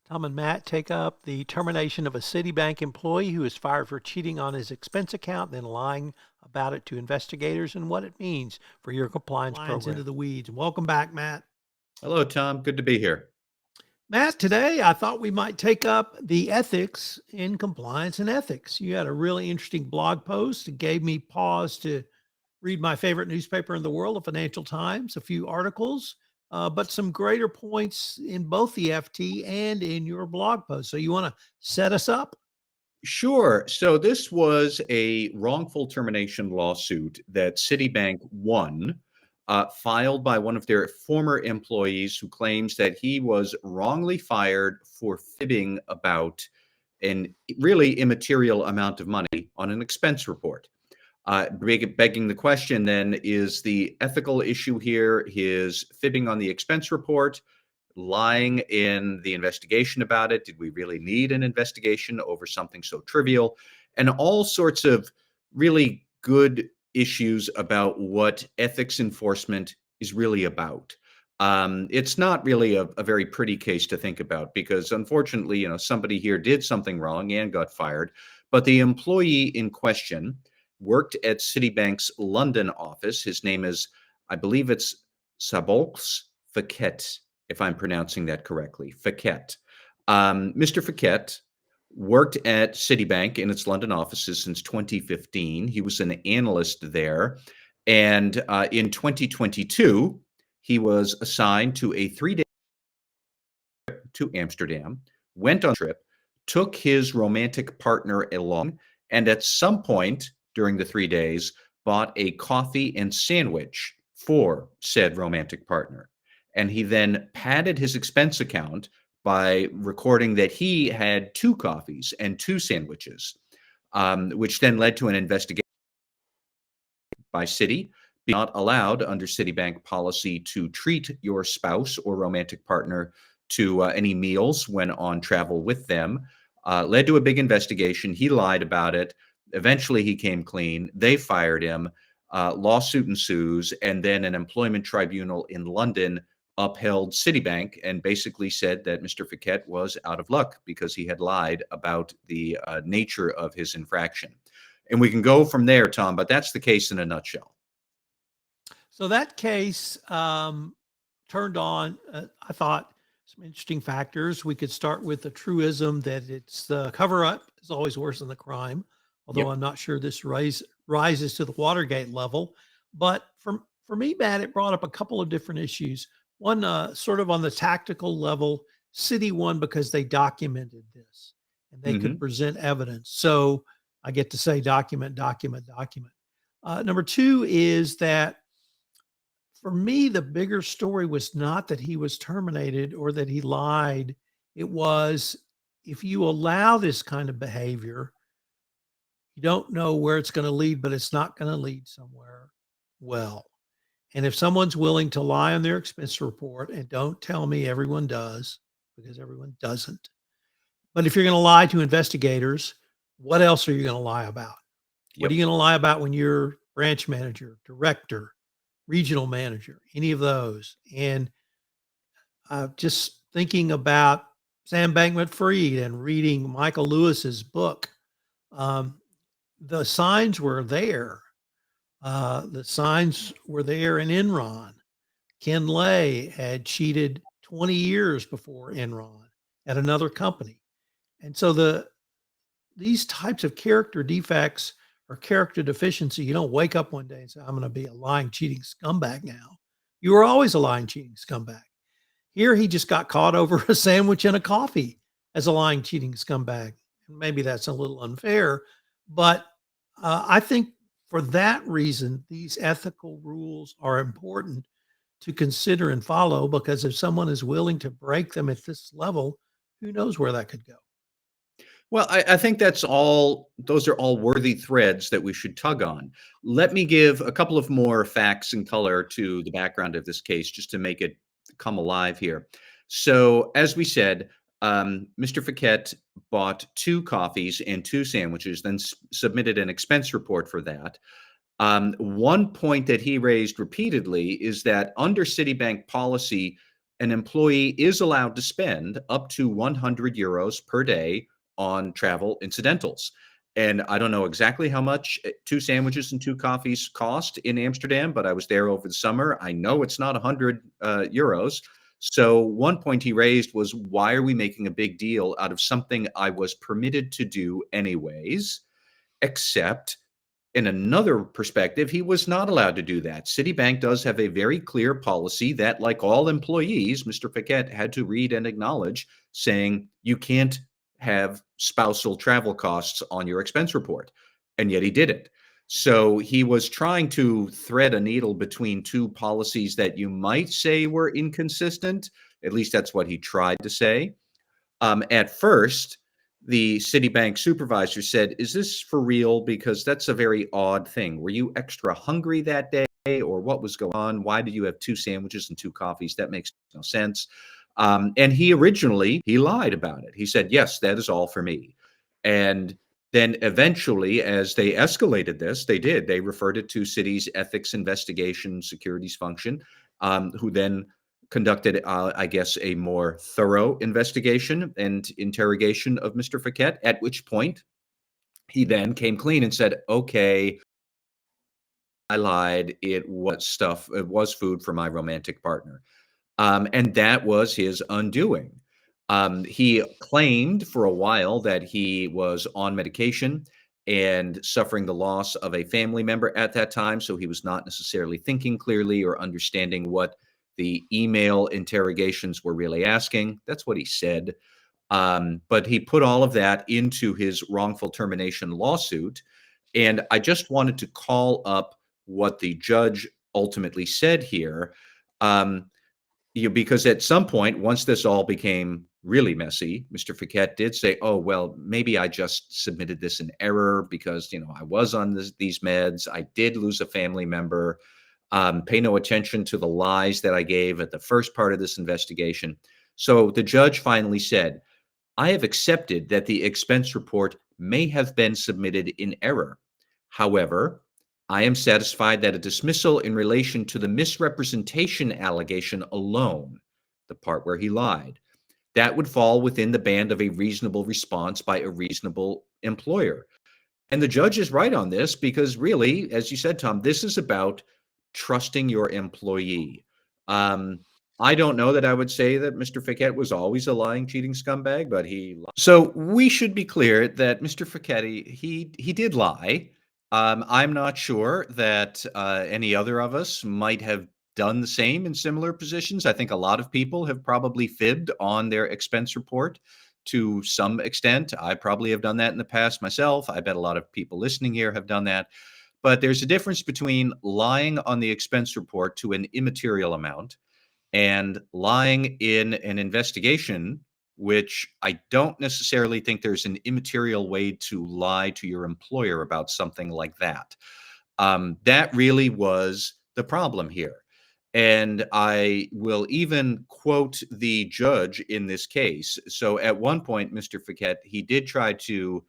Tom and Matt take up the termination of a Citibank employee who is fired for cheating on his expense account, then lying about it to investigators and what it means for your compliance program. Into the weeds. Welcome back, Matt. Hello, Tom. Good to be here. Matt, today I thought we might take up the ethics in compliance and ethics. You had a really interesting blog post. It gave me pause to read my favorite newspaper in the world, the Financial Times, a few articles, but some greater points in both the FT and in your blog post. So you want to set us up? Sure. So this was a wrongful termination lawsuit that Citibank won, filed by one of their former employees who claims that he was wrongly fired for fibbing about an really immaterial amount of money on an expense report. Begging the question then, is the ethical issue here his fibbing on the expense report, lying in the investigation about it? Did we really need an investigation over something so trivial? And all sorts of really good issues about what ethics enforcement is really about. It's not really a very pretty case to think about because, unfortunately, somebody here did something wrong and got fired, but the employee in question worked at Citibank's London office. His name is, I believe it's Szabolcs Fekete, if I'm pronouncing that correctly, Fekete. Mr. Fekete worked at Citibank in its London offices since 2015. He was an analyst there. And in 2022, he was assigned to a 3-day trip to Amsterdam, went on a trip, took his romantic partner along, and at some point during the 3 days, bought a coffee and sandwich for said romantic partner. And he then padded his expense account by recording that he had 2 coffees and 2 sandwiches, which then led to an investigation by Citi. Not allowed under Citibank policy to treat your spouse or romantic partner to any meals when on travel with them. Led to a big investigation. He lied about it. Eventually, he came clean. They fired him. Lawsuit ensues, and then an employment tribunal in London upheld Citibank and basically said that Mr. Fekete was out of luck because he had lied about the nature of his infraction. And we can go from there, Tom, but that's the case in a nutshell. So that case turned on, I thought, some interesting factors. We could start with the truism that it's the cover-up is always worse than the crime, although Yep. I'm not sure this rises to the Watergate level. But for me, Matt, it brought up a couple of different issues. One, sort of on the tactical level, Citi won because they documented this and they could present evidence. So I get to say document, document, document. Number two is that for me, the bigger story was not that he was terminated or that he lied. It was if you allow this kind of behavior, you don't know where it's going to lead, but it's not going to lead somewhere well. And if someone's willing to lie on their expense report, and don't tell me everyone does, because everyone doesn't. But if you're going to lie to investigators, what else are you going to lie about? What are you going to lie about when you're branch manager, director, regional manager, any of those? And just thinking about Sam Bankman-Fried and reading Michael Lewis's book, the signs were there. The signs were there in Enron. Ken Lay had cheated 20 years before Enron at another company. And so these types of character defects or character deficiency, you don't wake up one day and say, I'm going to be a lying, cheating scumbag now. You were always a lying, cheating scumbag. Here, he just got caught over a sandwich and a coffee as a lying, cheating scumbag. Maybe that's a little unfair, but I think for that reason, these ethical rules are important to consider and follow, because if someone is willing to break them at this level, who knows where that could go? Well, I think those are all worthy threads that we should tug on. Let me give a couple of more facts and color to the background of this case just to make it come alive here. So, as we said, Mr. Fekete bought 2 coffees and 2 sandwiches, then submitted an expense report for that. One point that he raised repeatedly is that under Citibank policy, an employee is allowed to spend up to 100 euros per day on travel incidentals. And I don't know exactly how much two sandwiches and two coffees cost in Amsterdam, but I was there over the summer. I know it's not 100 euros. So one point he raised was, why are we making a big deal out of something I was permitted to do anyways? Except in another perspective, he was not allowed to do that. Citibank does have a very clear policy that, like all employees, Mr. Fekete had to read and acknowledge, saying you can't have spousal travel costs on your expense report. And yet he did it. So he was trying to thread a needle between two policies that you might say were inconsistent. At least that's what he tried to say. At first, the Citibank supervisor said, "Is this for real? Because that's a very odd thing. Were you extra hungry that day, or what was going on? Why did you have two sandwiches and two coffees? That makes no sense." And he originally he lied about it. He said, "Yes, that is all for me." And then eventually, as they escalated this, they did. They referred it to Citi's ethics investigation securities function, who then conducted, I guess, a more thorough investigation and interrogation of Mr. Fekete, at which point he then came clean and said, okay, I lied. It was stuff, it was food for my romantic partner. And that was his undoing. He claimed for a while that he was on medication and suffering the loss of a family member at that time. So he was not necessarily thinking clearly or understanding what the email interrogations were really asking. That's what he said. But he put all of that into his wrongful termination lawsuit. And I just wanted to call up what the judge ultimately said here. Um, because at some point, once this all became really messy, Mr. Fekete did say, "Oh, well, maybe I just submitted this in error because, I was on these meds. I did lose a family member. Pay no attention to the lies that I gave at the first part of this investigation." So the judge finally said, "I have accepted that the expense report may have been submitted in error. However, I am satisfied that a dismissal in relation to the misrepresentation allegation alone, the part where he lied, that would fall within the band of a reasonable response by a reasonable employer." And the judge is right on this because really, as you said, Tom, this is about trusting your employee. Um, I don't know that I would say that Mr. Fekete was always a lying, cheating scumbag, but so we should be clear that Mr. Fekete, he did lie. I'm not sure that any other of us might have done the same in similar positions. I think a lot of people have probably fibbed on their expense report to some extent. I probably have done that in the past myself. I bet a lot of people listening here have done that. But there's a difference between lying on the expense report to an immaterial amount and lying in an investigation, which I don't necessarily think there's an immaterial way to lie to your employer about something like that. That really was the problem here. And I will even quote the judge in this case. So at one point, Mr. Fekete, he did try to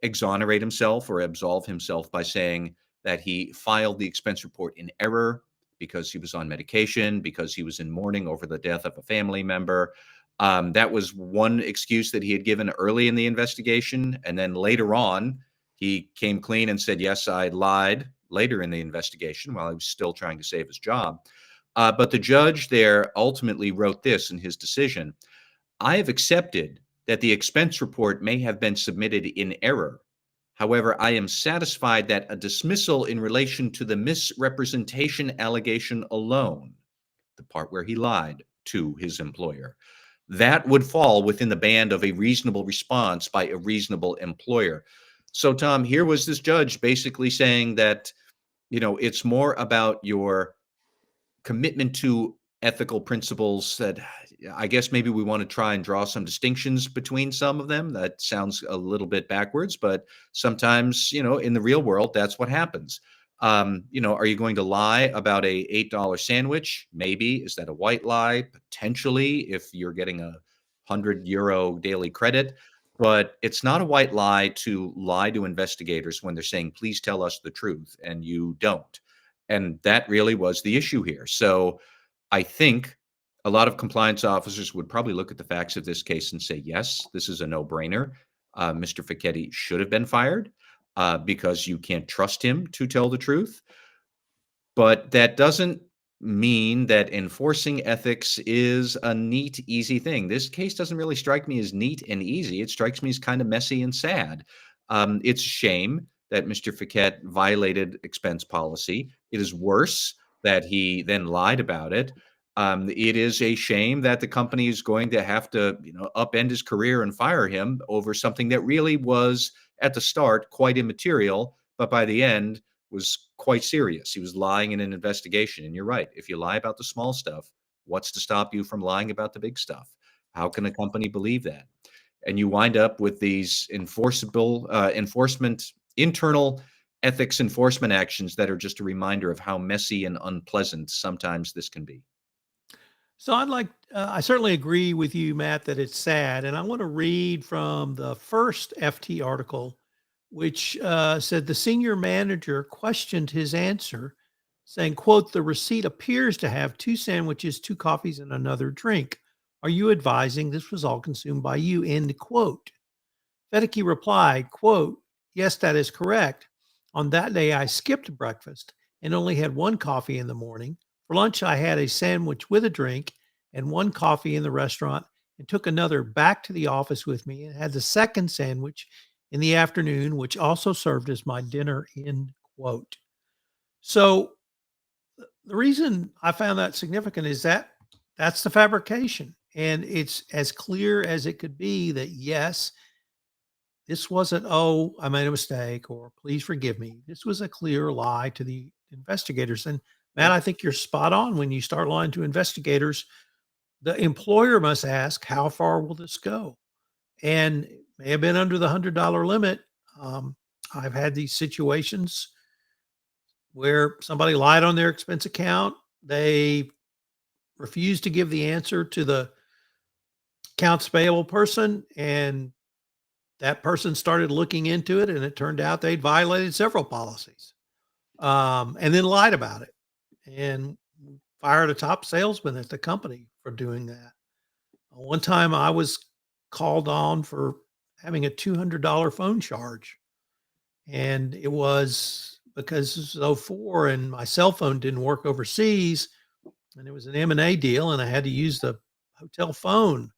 exonerate himself or absolve himself by saying that he filed the expense report in error because he was on medication, because he was in mourning over the death of a family member. That was one excuse that he had given early in the investigation. And then later on, he came clean and said, yes, I lied later in the investigation while he was still trying to save his job. But the judge there ultimately wrote this in his decision: "I have accepted that the expense report may have been submitted in error. However, I am satisfied that a dismissal in relation to the misrepresentation allegation alone," the part where he lied to his employer, "that would fall within the band of a reasonable response by a reasonable employer." So, Tom, here was this judge basically saying that, it's more about your commitment to ethical principles that I guess maybe we want to try and draw some distinctions between some of them. That sounds a little bit backwards, but sometimes, in the real world, that's what happens. Are you going to lie about a $8 sandwich? Maybe. Is that a white lie? Potentially, if you're getting a 100 euro daily credit. But it's not a white lie to lie to investigators when they're saying, please tell us the truth, and you don't. And that really was the issue here. So I think A lot of compliance officers would probably look at the facts of this case and say, yes, this is a no-brainer. Mr. Fekete should have been fired because you can't trust him to tell the truth. But that doesn't mean that enforcing ethics is a neat, easy thing. This case doesn't really strike me as neat and easy. It strikes me as kind of messy and sad. It's a shame that Mr. Fekete violated expense policy. It is worse that he then lied about it. It is a shame that the company is going to have to, upend his career and fire him over something that really was at the start quite immaterial, but by the end was quite serious. He was lying in an investigation. And you're right. If you lie about the small stuff, what's to stop you from lying about the big stuff? How can a company believe that? And you wind up with these internal ethics enforcement actions that are just a reminder of how messy and unpleasant sometimes this can be. So I certainly agree with you, Matt, that it's sad. And I want to read from the first FT article, which said the senior manager questioned his answer, saying, quote, the receipt appears to have 2 sandwiches, 2 coffees, and another drink. Are you advising this was all consumed by you, end quote? Fedeke replied, quote, yes, that is correct. On that day, I skipped breakfast and only had 1 coffee in the morning. For lunch, I had a sandwich with a drink and 1 coffee in the restaurant and took another back to the office with me and had the second sandwich in the afternoon, which also served as my dinner, end quote. So the reason I found that significant is that that's the fabrication. And it's as clear as it could be that, yes, this wasn't, oh, I made a mistake or please forgive me. This was a clear lie to the investigators. And Matt, I think you're spot on when you start lying to investigators. The employer must ask, how far will this go? And it may have been under the $100 limit. I've had these situations where somebody lied on their expense account. They refused to give the answer to the accounts payable person, and that person started looking into it, and it turned out they'd violated several policies, and then lied about it and fired a top salesman at the company for doing that. One time I was called on for having a $200 phone charge, and it was because this was '04 and my cell phone didn't work overseas, and it was an M&A deal, and I had to use the hotel phone.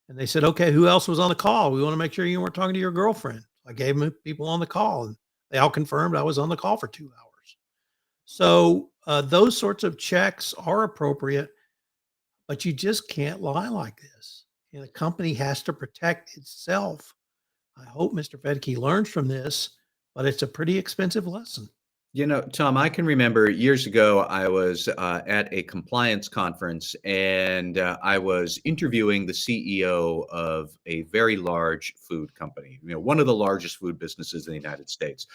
And they said, okay, who else was on the call? We want to make sure you weren't talking to your girlfriend. I gave them people on the call, and they all confirmed I was on the call for 2 hours. So those sorts of checks are appropriate, but you just can't lie like this. And a company has to protect itself. I hope Mr. Fedke learns from this, but it's a pretty expensive lesson. Tom, I can remember years ago, I was at a compliance conference and I was interviewing the CEO of a very large food company, one of the largest food businesses in the United States,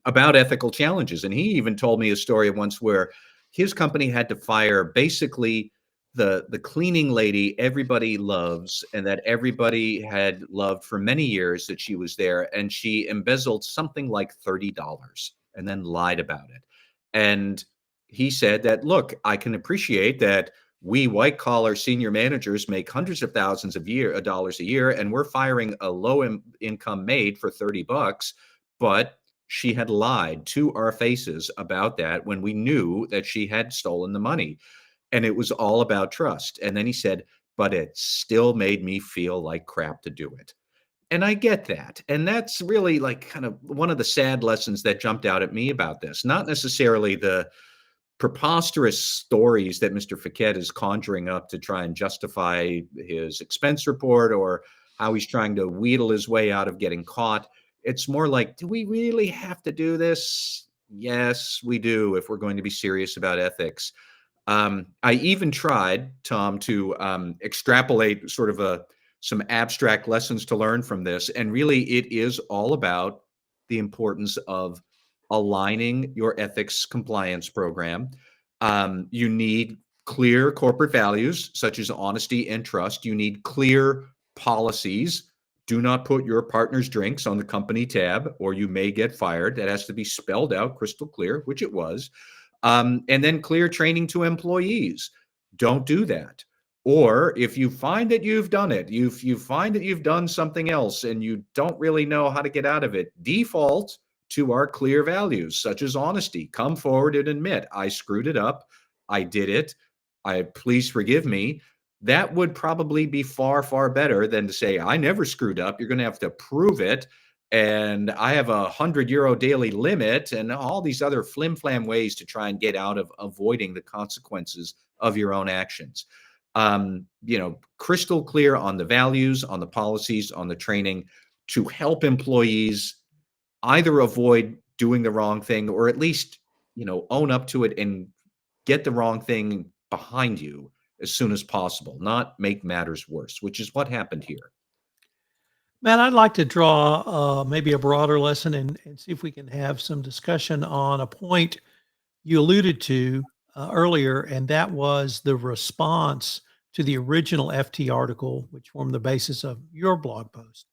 about ethical challenges. And he even told me a story once where his company had to fire basically the cleaning lady everybody loves and that everybody had loved for many years that she was there. And she embezzled something like $30 and then lied about it. And he said that, look, I can appreciate that we white collar senior managers make hundreds of thousands of dollars a year, and we're firing a income maid for $30, but she had lied to our faces about that when we knew that she had stolen the money. And it was all about trust. And then he said, but it still made me feel like crap to do it. And I get that. And that's really like kind of one of the sad lessons that jumped out at me about this. Not necessarily the preposterous stories that Mr. Fekete is conjuring up to try and justify his expense report or how he's trying to wheedle his way out of getting caught. It's more like, do we really have to do this? Yes, we do, if we're going to be serious about ethics. I even tried, Tom, to extrapolate sort of some abstract lessons to learn from this. And really, it is all about the importance of aligning your ethics compliance program. You need clear corporate values, such as honesty and trust. You need clear policies. Do not put your partner's drinks on the company tab, or you may get fired. That has to be spelled out crystal clear, which it was. And then clear training to employees. Don't do that. Or if you find that you've done it, you find that you've done something else and you don't really know how to get out of it, default to our clear values, such as honesty. Come forward and admit, I screwed it up. I did it. I please forgive me. That would probably be far, far better than to say, I never screwed up. You're going to have to prove it. And I have a €100 daily limit and all these other flim flam ways to try and get out of avoiding the consequences of your own actions. Crystal clear on the values, on the policies, on the training to help employees either avoid doing the wrong thing or at least, own up to it and get the wrong thing behind you as soon as possible, not make matters worse, which is what happened here. Matt, I'd like to draw maybe a broader lesson and see if we can have some discussion on a point you alluded to earlier, and that was the response to the original FT article, which formed the basis of your blog post.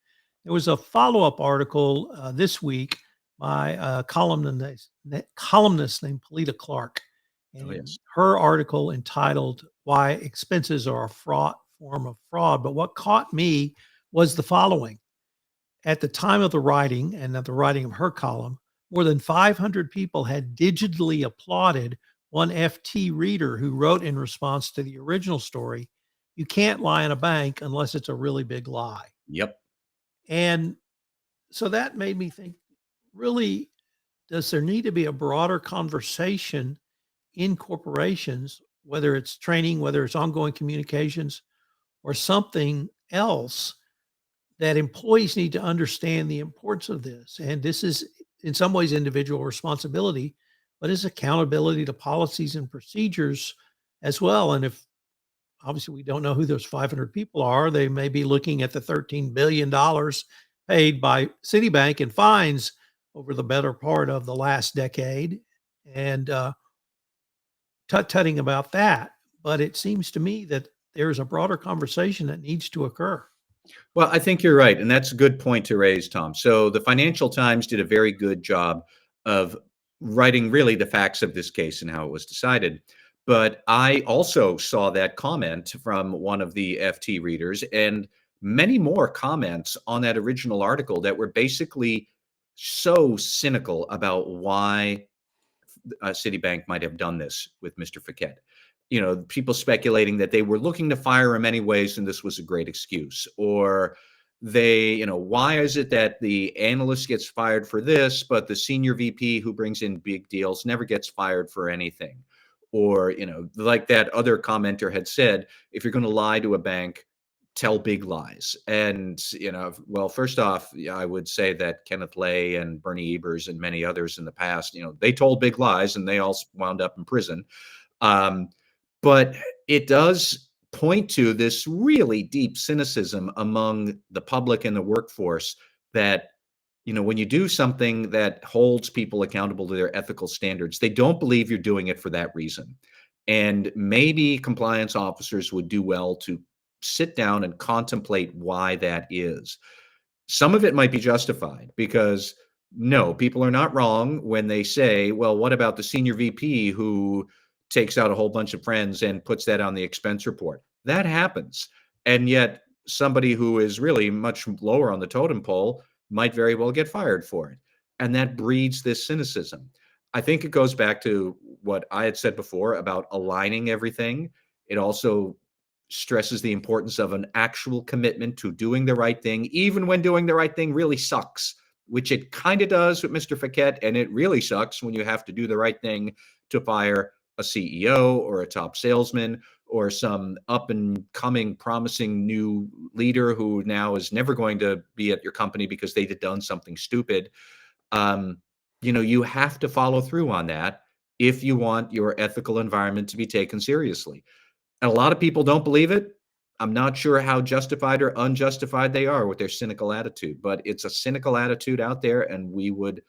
There was a follow up article this week by a columnist named Polita Clark. Oh, And in yes. her article entitled Why Expenses Are a Form of Fraud. But what caught me was the following. At the time of the writing and at the writing of her column, more than 500 people had digitally applauded one FT reader who wrote in response to the original story, "You can't lie in a bank unless it's a really big lie." Yep. And so that made me think, really, does there need to be a broader conversation in corporations, whether it's training, whether it's ongoing communications, or something else, that employees need to understand the importance of this? And this is in some ways individual responsibility, but is accountability to policies and procedures as well. And if obviously we don't know who those 500 people are, they may be looking at the $13 billion paid by Citibank in fines over the better part of the last decade, and tut-tutting about that. But it seems to me that there's a broader conversation that needs to occur. Well, I think you're right, and that's a good point to raise, Tom. So the Financial Times did a very good job of writing really the facts of this case and how it was decided. But I also saw that comment from one of the FT readers and many more comments on that original article that were basically so cynical about why Citibank might have done this with Mr. Fekete. People speculating that they were looking to fire him anyways, and this was a great excuse. Or why is it that the analyst gets fired for this, but the senior VP who brings in big deals never gets fired for anything? Or, like that other commenter had said, if you're going to lie to a bank, tell big lies. And, well, first off, yeah, I would say that Kenneth Lay and Bernie Ebers and many others in the past, they told big lies and they all wound up in prison. Um, but it does point to this really deep cynicism among the public and the workforce that, when you do something that holds people accountable to their ethical standards, they don't believe you're doing it for that reason. And maybe compliance officers would do well to sit down and contemplate why that is. Some of it might be justified because no, people are not wrong when they say, well, what about the senior VP who takes out a whole bunch of friends and puts that on the expense report? That happens. And yet, somebody who is really much lower on the totem pole might very well get fired for it. And that breeds this cynicism. I think it goes back to what I had said before about aligning everything. It also stresses the importance of an actual commitment to doing the right thing, even when doing the right thing really sucks, which it kind of does with Mr. Fekete. And it really sucks when you have to do the right thing to fire a CEO or a top salesman or some up and coming promising new leader who now is never going to be at your company because they had done something stupid. Um, you have to follow through on that if you want your ethical environment to be taken seriously. And a lot of people don't believe it. I'm not sure how justified or unjustified they are with their cynical attitude, but it's a cynical attitude out there, and we would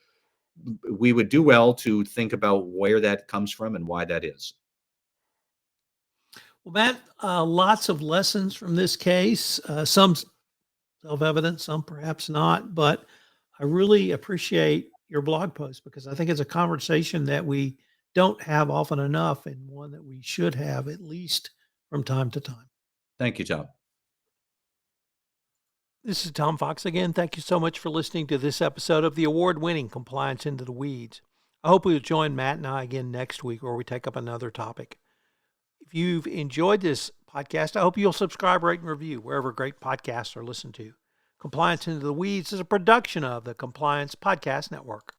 do well to think about where that comes from and why that is. Well, Matt, lots of lessons from this case, some self-evident, some perhaps not, but I really appreciate your blog post because I think it's a conversation that we don't have often enough and one that we should have at least from time to time. Thank you, Tom. This is Tom Fox again. Thank you so much for listening to this episode of the award-winning Compliance Into the Weeds. I hope you'll join Matt and I again next week where we take up another topic. If you've enjoyed this podcast, I hope you'll subscribe, rate, and review wherever great podcasts are listened to. Compliance Into the Weeds is a production of the Compliance Podcast Network.